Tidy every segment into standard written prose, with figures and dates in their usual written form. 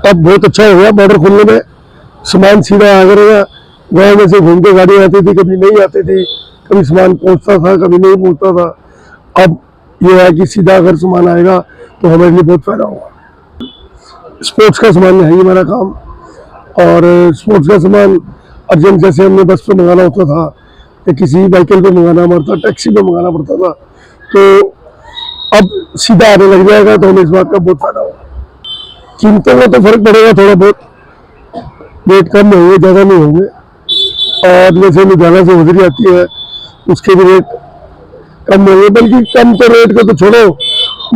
अब बहुत अच्छा हो गया बॉर्डर खुलने में, सामान सीधा आ करेगा। गाँव में से घूम के गाड़ी आती थी, कभी नहीं आती थी, कभी सामान पहुंचता था कभी नहीं पहुंचता था। अब ये है कि सीधा अगर सामान आएगा तो हमारे लिए बहुत फायदा होगा। स्पोर्ट्स का सामान है ये हमारा काम, और स्पोर्ट्स का सामान अर्जेंट जैसे हमने बस पे मंगाना होता था या किसी व्हीकल पे मंगाना पड़ता, टैक्सी पे मंगाना पड़ता था, तो अब सीधा आने लग जाएगा तो हमें इस बात का बहुत फायदा होगा। कीमतों में तो फर्क पड़ेगा थोड़ा बहुत, रेट कम होंगे, ज़्यादा नहीं होंगे। और जैसे लुधियाना से होजरी आती है उसके भी रेट कम होंगे, बल्कि कम तो रेट को तो छोड़ो,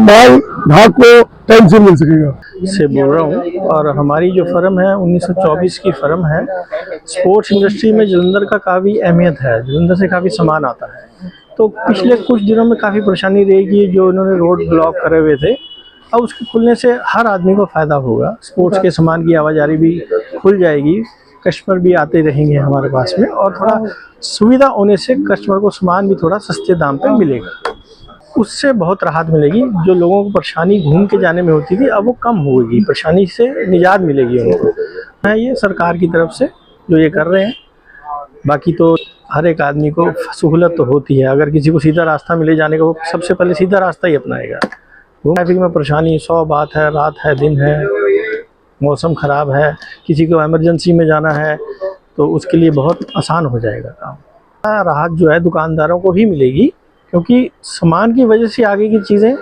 माल भाग को टाइम से मिल सकेगा। से बोल रहा हूँ, और हमारी जो फर्म है 1924 की फर्म है। स्पोर्ट्स इंडस्ट्री में जलंधर का काफ़ी अहमियत है, जलंधर से काफ़ी सामान आता है। तो पिछले कुछ दिनों में काफ़ी परेशानी रहेगी, जो इन्होंने रोड ब्लॉक करे हुए थे, अब उसके खुलने से हर आदमी को फ़ायदा होगा। स्पोर्ट्स के सामान की आवाजाही भी खुल जाएगी, कस्टमर भी आते रहेंगे हमारे पास में, और थोड़ा सुविधा होने से कस्टमर को सामान भी थोड़ा सस्ते दाम पे मिलेगा। उससे बहुत राहत मिलेगी। जो लोगों को परेशानी घूम के जाने में होती थी, अब वो कम होगी, परेशानी से निजात मिलेगी उनको। है ये सरकार की तरफ से जो ये कर रहे हैं। बाकी तो हर एक आदमी को सहूलत तो होती है, अगर किसी को सीधा रास्ता मिले जाने का, वो सबसे पहले सीधा रास्ता ही अपनाएगा। ट्रैफिक में परेशानी 100 बात है, रात है दिन है, मौसम ख़राब है, किसी को इमरजेंसी में जाना है, तो उसके लिए बहुत आसान हो जाएगा काम। राहत जो है दुकानदारों को ही मिलेगी, क्योंकि सामान की वजह से आगे की चीज़ें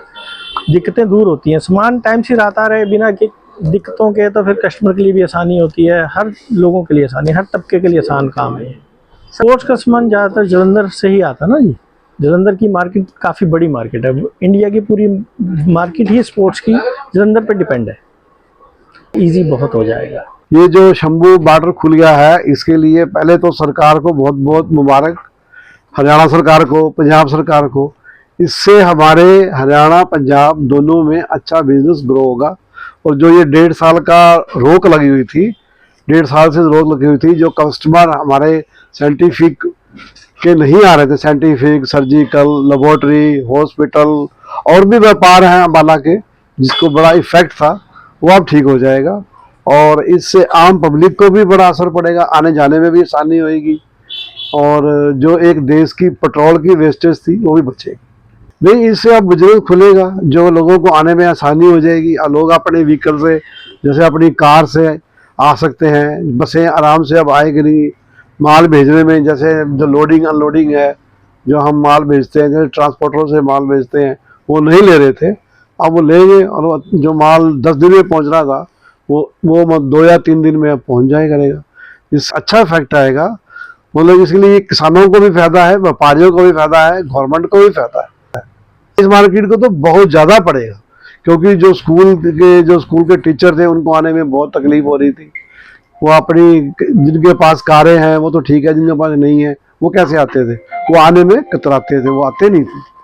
दिक्कतें दूर होती हैं। सामान टाइम से आता रहे बिना कि दिक्कतों के, तो फिर कस्टमर के लिए भी आसानी होती है, हर लोगों के लिए आसानी, हर तबके के लिए आसान काम है। स्पोर्ट्स का सामान ज़्यादातर जलंधर से ही आता ना जी। जलंधर की मार्केट काफ़ी बड़ी मार्केट है, इंडिया की पूरी मार्केट ही स्पोर्ट्स की जलंधर पे डिपेंड है। ईजी बहुत हो जाएगा। ये जो शंभू बॉर्डर खुल गया है, इसके लिए पहले तो सरकार को बहुत बहुत मुबारक, हरियाणा सरकार को, पंजाब सरकार को। इससे हमारे हरियाणा पंजाब दोनों में अच्छा बिजनेस ग्रो होगा। और जो ये 1.5 साल का रोक लगी हुई थी, 1.5 साल से रोक लगी हुई थी, जो कस्टमर हमारे साइंटिफिक के नहीं आ रहे थे, साइंटिफिक, सर्जिकल, लेबोरेटरी, हॉस्पिटल और भी व्यापार हैं अम्बाला के, जिसको बड़ा इफेक्ट था, वो अब ठीक हो जाएगा। और इससे आम पब्लिक को भी बड़ा असर पड़ेगा, आने जाने में भी आसानी होगी, और जो एक देश की पेट्रोल की वेस्टेज थी वो भी बचेगी। नहीं, इससे अब बिजनेस खुलेगा, जो लोगों को आने में आसानी हो जाएगी। लोग अपने व्हीकल से, जैसे अपनी कार से आ सकते हैं, बसें आराम से अब आएगी नहीं। माल भेजने में, जैसे जो लोडिंग अनलोडिंग है, जो हम माल भेजते हैं, जैसे ट्रांसपोर्टरों से माल भेजते हैं, वो नहीं ले रहे थे, अब वो लेंगे, और जो माल 10 दिन में पहुंच रहा था वो 2 या 3 दिन में अब पहुंच जाया करेगा। इस अच्छा इफेक्ट आएगा। मतलब इसके लिए किसानों को भी फायदा है, व्यापारियों को भी फायदा है, गवर्नमेंट को भी फायदा है। इस मार्केट को तो बहुत ज़्यादा पड़ेगा, क्योंकि जो स्कूल के टीचर थे, उनको आने में बहुत तकलीफ हो रही थी। वो अपनी, जिनके पास कारें हैं वो तो ठीक है, जिनके पास नहीं है वो कैसे आते थे, वो आने में कतराते थे, वो आते नहीं थे।